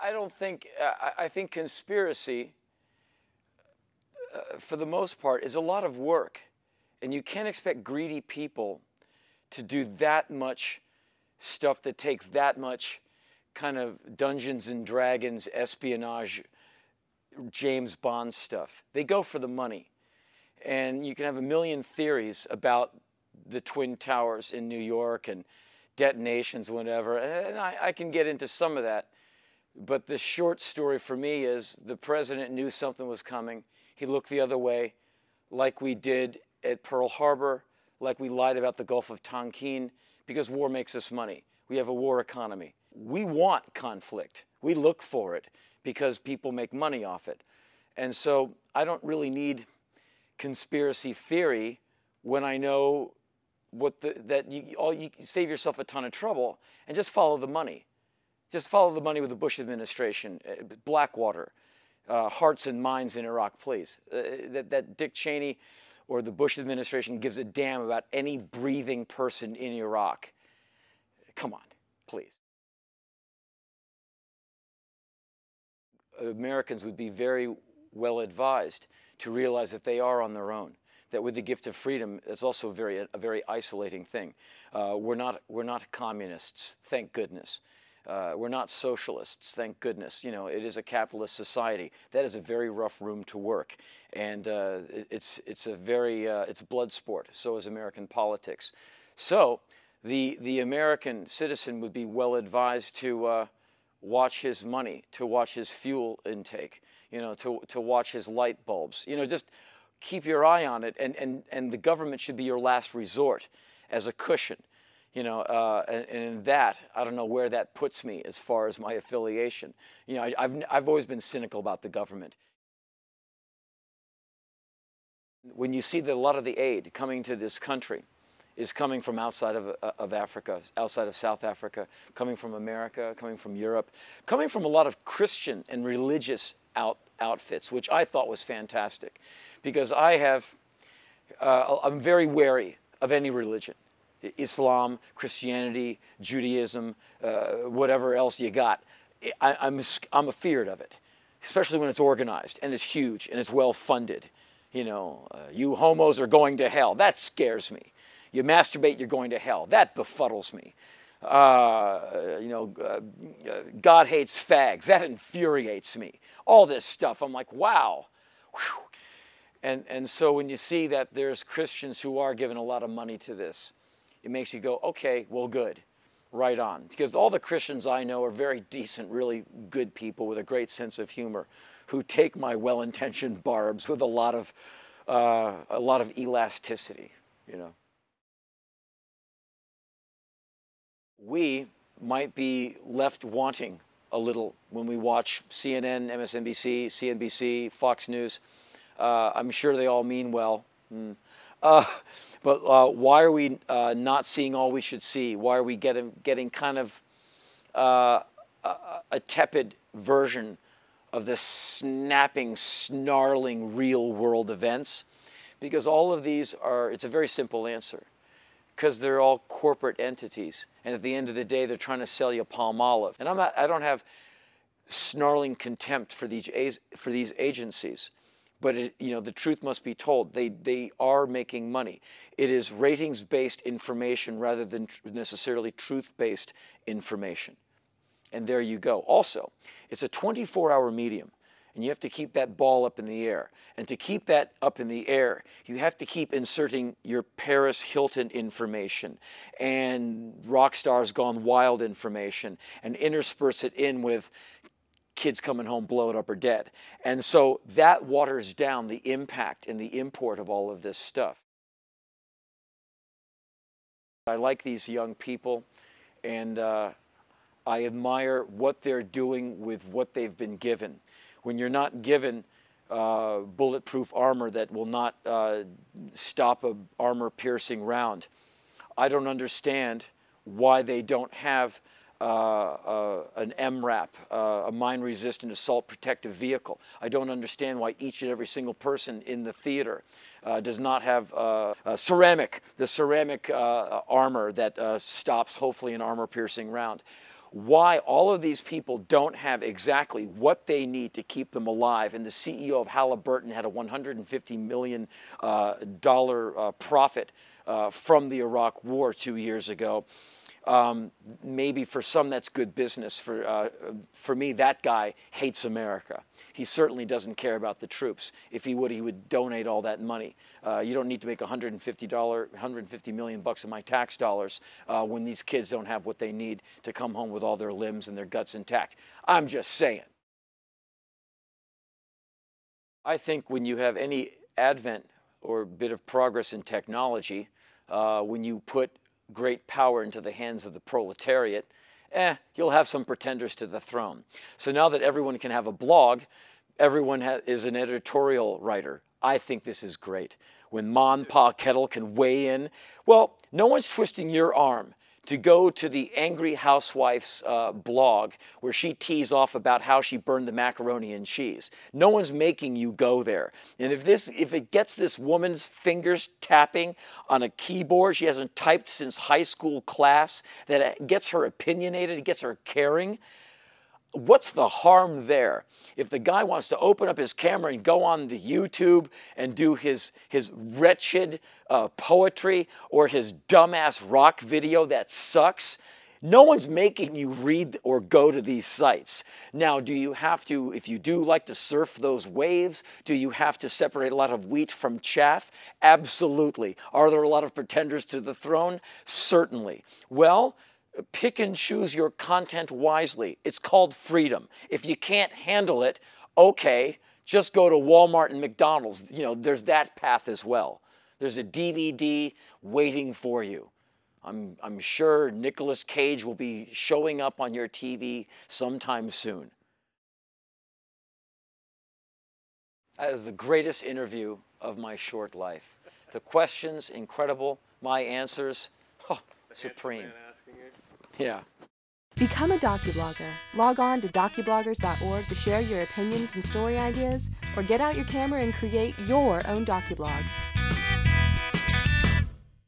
I don't think, I think conspiracy, for the most part, is a lot of work. And you can't expect greedy people to do that much stuff that takes that much kind of Dungeons and Dragons, espionage, James Bond stuff. They go for the money. And you can have a million theories about the Twin Towers in New York and detonations, whatever, and I can get into some of that. But the short story for me is the president knew something was coming. He looked the other way, like we did at Pearl Harbor, like we lied about the Gulf of Tonkin, because war makes us money. We have a war economy. We want conflict. We look for it because people make money off it. And so I don't really need conspiracy theory when I know that you save yourself a ton of trouble and just follow the money. Just follow the money with the Bush administration, Blackwater, hearts and minds in Iraq, please. That Dick Cheney or the Bush administration gives a damn about any breathing person in Iraq. Come on, please. Americans would be very well advised to realize that they are on their own. That with the gift of freedom, it's also a very isolating thing. We're not communists, thank goodness. We're not socialists, thank goodness. You know, it is a capitalist society. That is a very rough room to work, and it's blood sport. So is American politics. So the American citizen would be well advised to watch his money, to watch his fuel intake, you know, to watch his light bulbs. You know, just keep your eye on it, and the government should be your last resort as a cushion. You know, and in that, I don't know where that puts me as far as my affiliation. You know, I've always been cynical about the government. When you see that a lot of the aid coming to this country is coming from outside of Africa, outside of South Africa, coming from America, coming from Europe, coming from a lot of Christian and religious outfits, which I thought was fantastic, because I'm very wary of any religion. Islam, Christianity, Judaism, whatever else you got. I'm afeared of it, especially when it's organized and it's huge and it's well funded. You know, you homos are going to hell. That scares me. You masturbate, you're going to hell. That befuddles me. You know, God hates fags. That infuriates me. All this stuff, I'm like, wow. Whew. And so when you see that there's Christians who are giving a lot of money to this, it makes you go, okay, well, good, right on. Because all the Christians I know are very decent, really good people with a great sense of humor, who take my well-intentioned barbs with a lot of elasticity, you know. We might be left wanting a little when we watch CNN, MSNBC, CNBC, Fox News. I'm sure they all mean well. But why are we not seeing all we should see? Why are we getting kind of a tepid version of the snapping, snarling real-world events? Because all of these are, it's a very simple answer, because they're all corporate entities. And at the end of the day, they're trying to sell you palm olive. And I don't have snarling contempt for these agencies. But you know, the truth must be told. They are making money. It is ratings-based information rather than necessarily truth-based information. And there you go. Also, it's a 24-hour medium, and you have to keep that ball up in the air. And to keep that up in the air, you have to keep inserting your Paris Hilton information and rock stars gone wild information, and intersperse it in with kids coming home blown up or dead. And so that waters down the impact and the import of all of this stuff. I like these young people, and I admire what they're doing with what they've been given. When you're not given bulletproof armor that will not stop an armor-piercing round, I don't understand why they don't have an MRAP, a mine-resistant assault protective vehicle. I don't understand why each and every single person in the theater does not have the ceramic armor that stops, hopefully, an armor-piercing round. why all of these people don't have exactly what they need to keep them alive. And the CEO of Halliburton had a $150 million profit from the Iraq War 2 years ago. Maybe for some that's good business. For me, that guy hates America. He certainly doesn't care about the troops. If he would donate all that money. You don't need to make $150 million bucks of my tax dollars when these kids don't have what they need to come home with all their limbs and their guts intact. I'm just saying. I think when you have any advent or bit of progress in technology, when you put great power into the hands of the proletariat, you'll have some pretenders to the throne. So now that everyone can have a blog, everyone is an editorial writer. I think this is great. When Ma and Pa Kettle can weigh in, well, no one's twisting your arm to go to the Angry Housewife's blog where she tees off about how she burned the macaroni and cheese. No one's making you go there. And if it gets this woman's fingers tapping on a keyboard she hasn't typed since high school class, that it gets her opinionated, it gets her caring, what's the harm there? If the guy wants to open up his camera and go on the YouTube and do his wretched poetry or his dumbass rock video that sucks, no one's making you read or go to these sites. Now, do you have to, if you do like to surf those waves, do you have to separate a lot of wheat from chaff? Absolutely. Are there a lot of pretenders to the throne? Certainly. Well, pick and choose your content wisely. It's called freedom. If you can't handle it, okay, just go to Walmart and McDonald's. You know, there's that path as well. There's a DVD waiting for you. I'm sure Nicolas Cage will be showing up on your TV sometime soon. That is the greatest interview of my short life. The questions, incredible. My answers, supreme. Yeah. Become a Docublogger. Log on to Docubloggers.org to share your opinions and story ideas, or get out your camera and create your own Docublog.